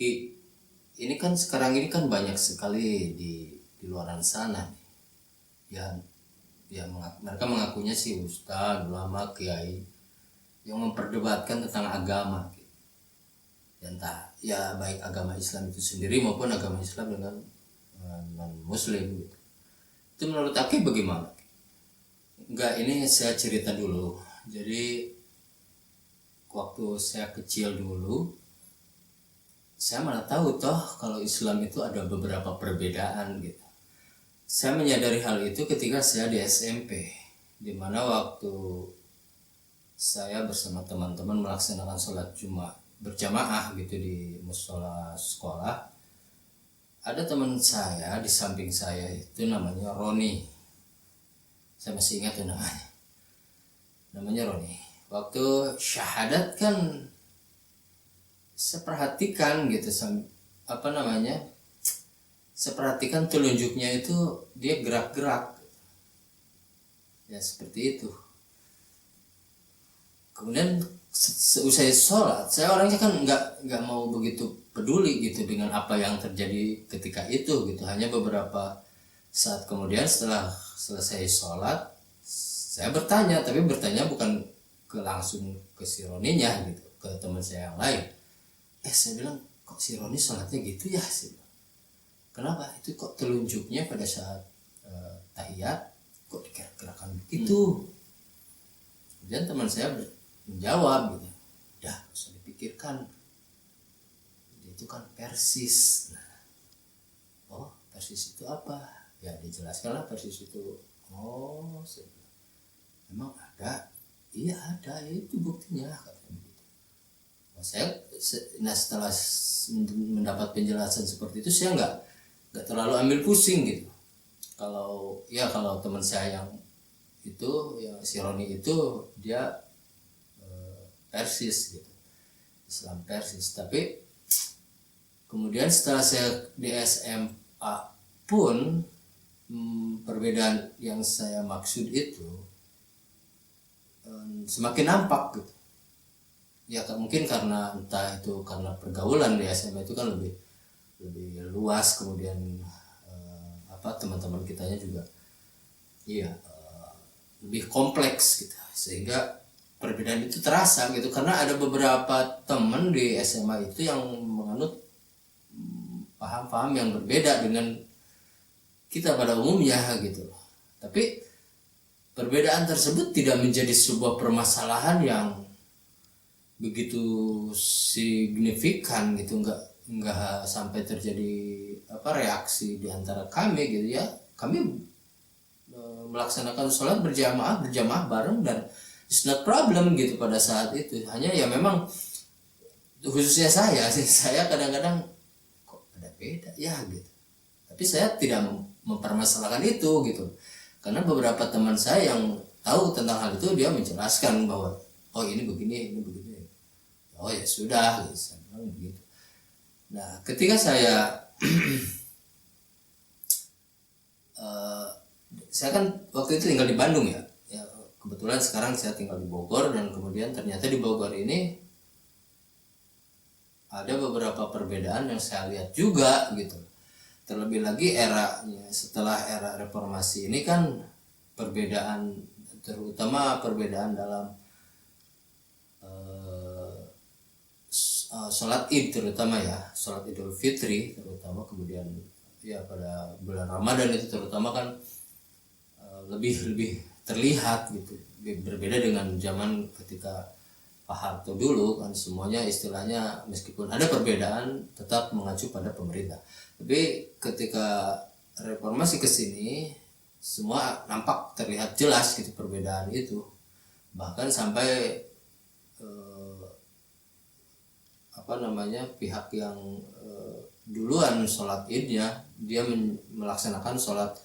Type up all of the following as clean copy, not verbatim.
Ki, ini kan sekarang ini kan banyak sekali di luaran sana nih, yang mereka mengakunya sih ustadz, ulama, kiai yang memperdebatkan tentang agama, gitu. Entah ya baik agama Islam itu sendiri maupun agama Islam dengan non Muslim, gitu. Itu menurut Aki bagaimana? Enggak, ini saya cerita dulu. Jadi waktu saya kecil dulu, saya mana tahu toh kalau Islam itu ada beberapa perbedaan gitu. Saya menyadari hal itu ketika saya di SMP, di mana waktu saya bersama teman-teman melaksanakan sholat Jumat berjamaah gitu di musola sekolah. Ada teman saya di samping saya itu namanya Roni. Saya masih ingat tuh namanya. Namanya Roni. Waktu syahadat kan saya perhatikan gitu, saya perhatikan telunjuknya itu dia gerak-gerak ya seperti itu. Kemudian seusai sholat, saya orangnya kan nggak mau begitu peduli gitu dengan apa yang terjadi ketika itu gitu. Hanya beberapa saat kemudian setelah selesai sholat, saya bertanya, tapi bertanya bukan langsung ke si Roninya gitu, ke teman saya yang lain. Saya bilang, kok si Roni sholatnya gitu ya sih? Kenapa? Itu kok telunjuknya pada saat tahiyat kok digerak-gerakan begitu? Kemudian teman saya menjawab gitu, ya usah dipikirkan, itu kan persis. Nah, oh persis itu apa? Ya dijelaskanlah persis itu. Oh, memang ada? Iya ada, ya itu buktinya katanya begitu. Nah setelah mendapat penjelasan seperti itu, saya nggak terlalu ambil pusing gitu. Kalau teman saya yang itu, yang si Roni itu, dia Persis gitu, Islam Persis. Tapi kemudian setelah saya di SMA pun perbedaan yang saya maksud itu semakin nampak gitu. Ya mungkin karena entah itu karena pergaulan di SMA itu kan lebih luas, kemudian teman-teman kitanya juga lebih kompleks gitu, sehingga perbedaan itu terasa gitu. Karena ada beberapa teman di SMA itu yang menganut paham-paham yang berbeda dengan kita pada umumnya gitu. Tapi perbedaan tersebut tidak menjadi sebuah permasalahan yang begitu signifikan gitu, enggak sampai terjadi reaksi di antara kami gitu ya. Kami melaksanakan sholat berjamaah bareng dan it's not problem gitu pada saat itu. Hanya ya memang khususnya saya kadang-kadang kok ada beda ya gitu. Tapi saya tidak mempermasalahkan itu gitu. Karena beberapa teman saya yang tahu tentang hal itu, dia menjelaskan bahwa oh ini begini. Oh ya sudah, gitu. Saya bilang begitu. Nah, ketika saya saya kan waktu itu tinggal di Bandung ya. Kebetulan sekarang saya tinggal di Bogor, dan kemudian ternyata di Bogor ini ada beberapa perbedaan yang saya lihat juga gitu. Terlebih lagi setelah era reformasi ini kan perbedaan, terutama perbedaan dalam sholat Id, terutama ya sholat Idul Fitri terutama, kemudian ya pada bulan Ramadan itu terutama kan lebih terlihat gitu, berbeda dengan zaman ketika Pak Harto dulu kan semuanya istilahnya meskipun ada perbedaan tetap mengacu pada pemerintah. Tapi ketika reformasi ke sini semua nampak terlihat jelas gitu perbedaan itu. Bahkan sampai pihak yang duluan sholat Idnya, dia melaksanakan sholat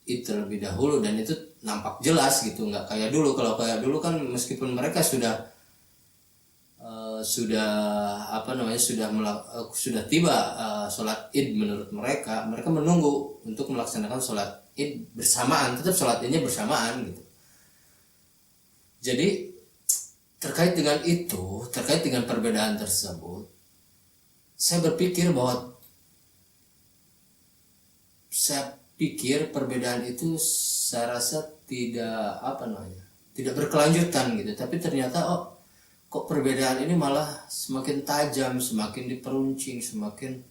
Id terlebih dahulu, dan itu nampak jelas gitu, nggak kayak dulu. Kalau kayak dulu kan meskipun mereka sudah tiba sholat Id menurut mereka menunggu untuk melaksanakan sholat Id bersamaan, tetap sholat Idnya bersamaan gitu. Jadi terkait dengan perbedaan tersebut, saya pikir perbedaan itu saya rasa tidak berkelanjutan gitu, tapi ternyata kok perbedaan ini malah semakin tajam, semakin diperuncing, semakin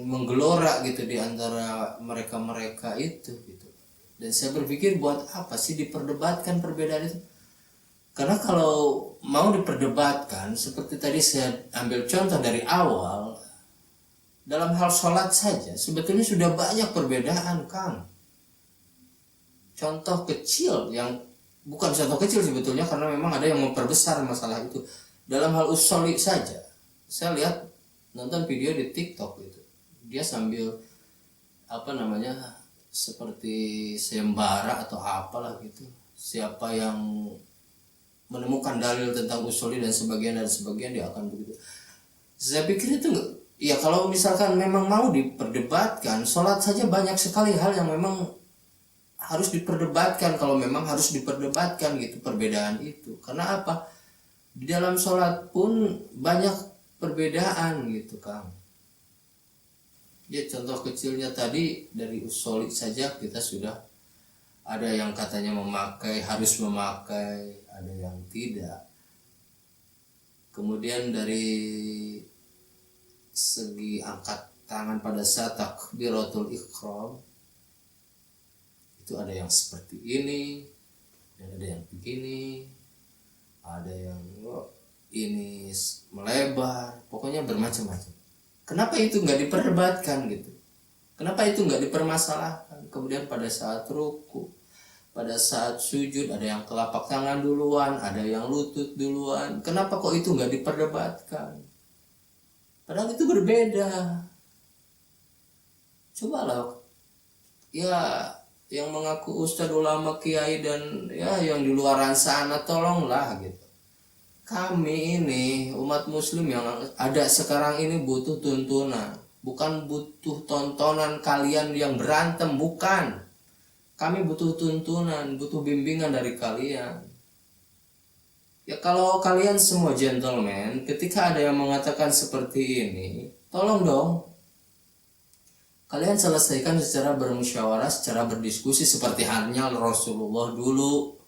menggelora gitu di antara mereka itu gitu. Dan saya berpikir buat apa sih diperdebatkan perbedaan itu? Karena kalau mau diperdebatkan, seperti tadi saya ambil contoh dari awal, dalam hal sholat saja sebetulnya sudah banyak perbedaan, Kang. Contoh kecil yang bukan contoh kecil sebetulnya, karena memang ada yang memperbesar masalah itu. Dalam hal usholi saja, saya lihat nonton video di TikTok gitu, dia sambil seperti sayembara atau apalah gitu, siapa yang menemukan dalil tentang usholi dan sebagian dia akan begitu. Saya pikir itu ya, kalau misalkan memang mau diperdebatkan, sholat saja banyak sekali hal yang memang harus diperdebatkan, kalau memang harus diperdebatkan gitu perbedaan itu. Karena apa? Di dalam sholat pun banyak perbedaan gitu, Kang. Ya, contoh kecilnya tadi dari usholi saja kita sudah ada yang katanya harus memakai, ada yang tidak. Kemudian dari segi angkat tangan pada saat takbiratul ihram, itu ada yang seperti ini dan ada yang begini, ada yang ini melebar, pokoknya bermacam-macam. Kenapa itu nggak diperdebatkan gitu? Kenapa itu nggak dipermasalahkan? Kemudian pada saat ruku, pada saat sujud, ada yang telapak tangan duluan, ada yang lutut duluan. Kenapa kok itu nggak diperdebatkan? Padahal itu berbeda. Cobalah ya, yang mengaku ustadz, ulama, kiai, dan ya yang di luaran sana, tolonglah gitu. Kami ini umat muslim yang ada sekarang ini butuh tuntunan, bukan butuh tontonan kalian yang berantem, bukan. Kami butuh tuntunan, butuh bimbingan dari kalian. Ya, kalau kalian semua gentleman, ketika ada yang mengatakan seperti ini, tolong dong kalian selesaikan secara bermusyawarah, secara berdiskusi, seperti halnya Rasulullah dulu.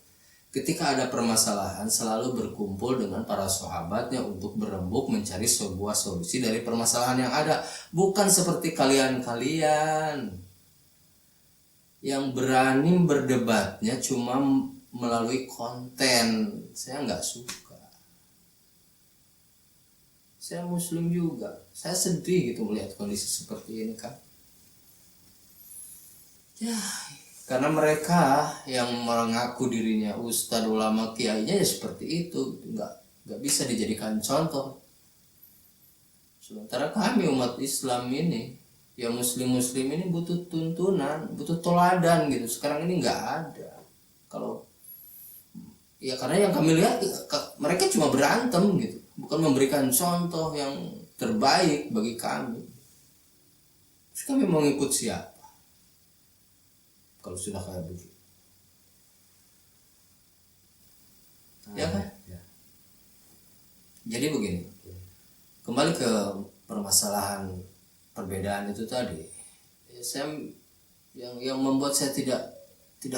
Ketika ada permasalahan selalu berkumpul dengan para sahabatnya untuk berembuk mencari sebuah solusi dari permasalahan yang ada. Bukan seperti kalian yang berani berdebatnya cuma melalui konten. Saya nggak suka. Saya muslim juga, saya sedih gitu melihat kondisi seperti ini, Kak. Ya, karena mereka yang mengaku dirinya ustadz, ulama, kiainya ya seperti itu, nggak bisa dijadikan contoh. Sementara kami umat Islam ini, ya muslim ini butuh tuntunan, butuh teladan gitu. Sekarang ini nggak ada. Kalau ya, karena yang kami lihat mereka cuma berantem gitu, bukan memberikan contoh yang terbaik bagi kami. Terus kami mau ngikut siapa kalau sudah kayak begitu? Ya kan? Ya. Jadi begini, kembali ke permasalahan perbedaan itu tadi. Saya yang membuat saya tidak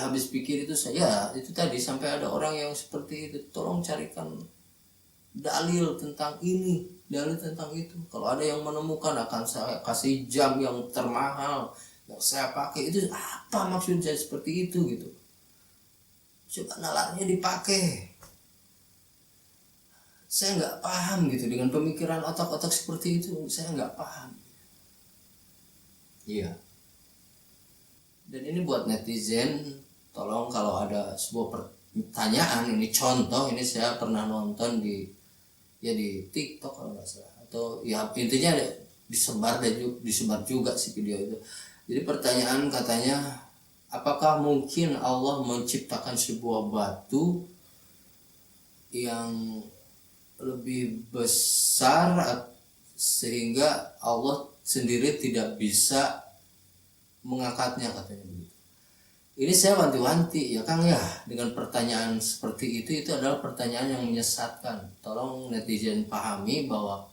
habis pikir itu itu tadi, sampai ada orang yang seperti itu. Tolong carikan dalil tentang ini, dalil tentang itu. Kalau ada yang menemukan, akan saya kasih jam yang termahal yang saya pakai. Itu apa maksud saya seperti itu gitu? Coba nalarnya dipakai. Saya nggak paham gitu dengan pemikiran otak-otak seperti itu. Saya nggak paham. Iya. Dan ini buat netizen, tolong kalau ada sebuah pertanyaan, ini contoh, ini saya pernah nonton di TikTok kalau nggak salah, atau ya intinya disebar juga sih video itu. Jadi pertanyaan katanya, apakah mungkin Allah menciptakan sebuah batu yang lebih besar sehingga Allah sendiri tidak bisa mengangkatnya, katanya begitu. Ini saya wanti-wanti ya Kang ya, dengan pertanyaan seperti itu adalah pertanyaan yang menyesatkan. Tolong netizen pahami bahwa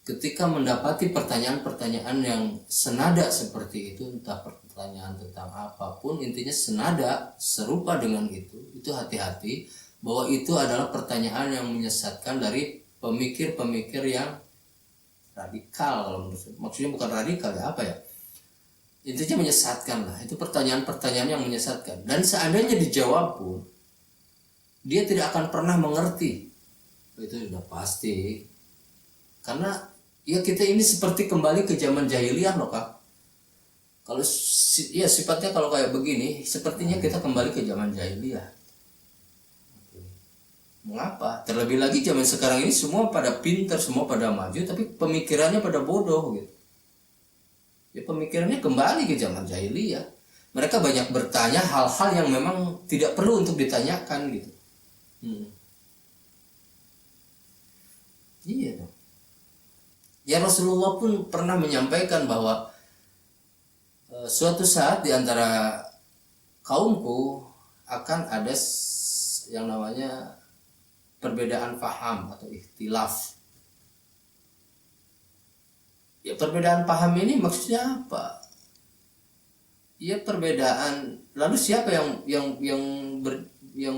ketika mendapati pertanyaan-pertanyaan yang senada seperti itu, entah pertanyaan tentang apapun, intinya senada serupa dengan itu hati-hati bahwa itu adalah pertanyaan yang menyesatkan dari pemikir-pemikir yang radikal. Kalau maksudnya bukan radikal ya, apa ya, intinya menyesatkan lah. Itu pertanyaan-pertanyaan yang menyesatkan, dan seandainya dijawab pun dia tidak akan pernah mengerti. Itu sudah pasti, karena ya kita ini seperti kembali ke zaman jahiliyah loh Kak. Kalau ya sifatnya kalau kayak begini, sepertinya kita kembali ke zaman jahiliyah. Mengapa? Terlebih lagi zaman sekarang ini semua pada pintar, semua pada maju, tapi pemikirannya pada bodoh gitu. Ya pemikirannya kembali ke zaman jahiliyah. Mereka banyak bertanya hal-hal yang memang tidak perlu untuk ditanyakan gitu. Iya dong. Ya Rasulullah pun pernah menyampaikan bahwa suatu saat di antara kaumku akan ada yang namanya perbedaan paham atau ikhtilaf. Ya perbedaan paham ini maksudnya apa? Ya perbedaan. Lalu siapa yang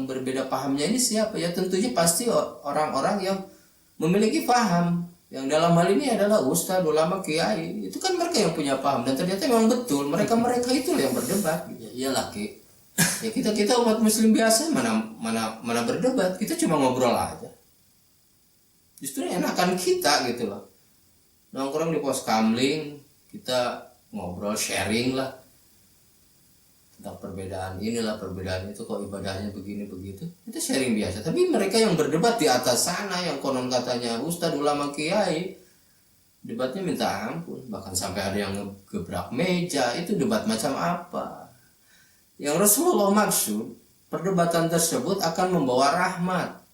berbeda pahamnya ini siapa? Ya tentunya pasti orang-orang yang memiliki paham. Yang dalam hal ini adalah ustadz, ulama, kiai. Itu kan mereka yang punya paham, dan ternyata memang betul mereka itulah yang berdebat. Ya iyalah Ki. Ya kita umat muslim biasa mana berdebat, kita cuma ngobrol aja. Justru enakan kita gitu loh, nongkrong di pos kamling, kita ngobrol sharing lah tentang perbedaan inilah, perbedaan itu, kok ibadahnya begini begitu, itu sharing biasa. Tapi mereka yang berdebat di atas sana, yang konon katanya ustadz, ulama, kiai, debatnya minta ampun, bahkan sampai ada yang ngegebrak meja. Itu debat macam apa? Yang Rasulullah maksud, perdebatan tersebut akan membawa rahmat,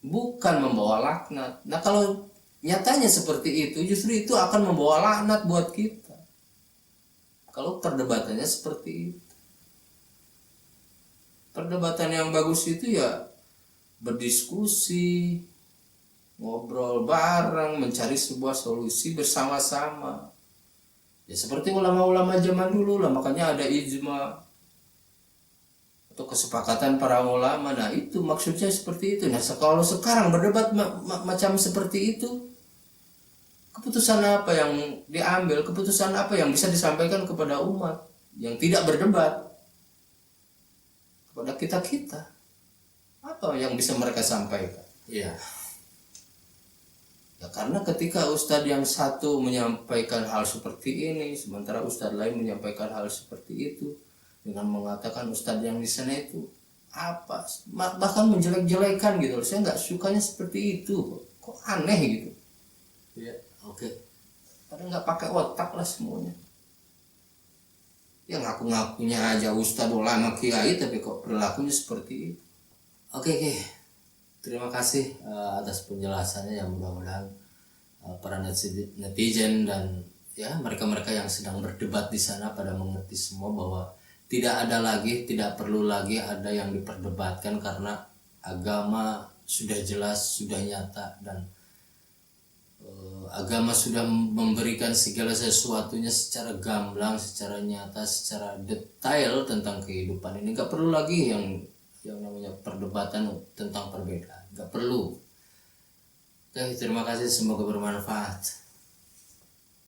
bukan membawa laknat. Nah kalau nyatanya seperti itu, justru itu akan membawa laknat buat kita kalau perdebatannya seperti itu. Perdebatan yang bagus itu ya berdiskusi, ngobrol bareng, mencari sebuah solusi bersama-sama. Ya seperti ulama-ulama zaman dulu lah, makanya ada ijma atau kesepakatan para ulama. Nah itu maksudnya seperti itu. Nah kalau sekarang berdebat macam seperti itu, keputusan apa yang diambil, keputusan apa yang bisa disampaikan kepada umat yang tidak berdebat, kepada kita apa yang bisa mereka sampaikan? Ya karena ketika ustadz yang satu menyampaikan hal seperti ini, sementara ustadz lain menyampaikan hal seperti itu, dengan mengatakan ustadz yang di sana itu apa, bahkan menjelek-jelekan gitu. Saya nggak sukanya seperti itu, kok aneh gitu. Ya oke. Padahal nggak pakai otak lah semuanya. Ya ngaku-ngakunya aja ustadz, ulama, kiai, tapi kok perilakunya seperti itu. Oke. Terima kasih atas penjelasannya. Yang mudah-mudahan para netizen dan ya mereka-mereka yang sedang berdebat di sana pada mengerti semua bahwa tidak perlu lagi ada yang diperdebatkan, karena agama sudah jelas, sudah nyata, dan agama sudah memberikan segala sesuatunya secara gamblang, secara nyata, secara detail tentang kehidupan ini. Gak perlu lagi yang namanya perdebatan tentang perbedaan, gak perlu. Oke, terima kasih, semoga bermanfaat.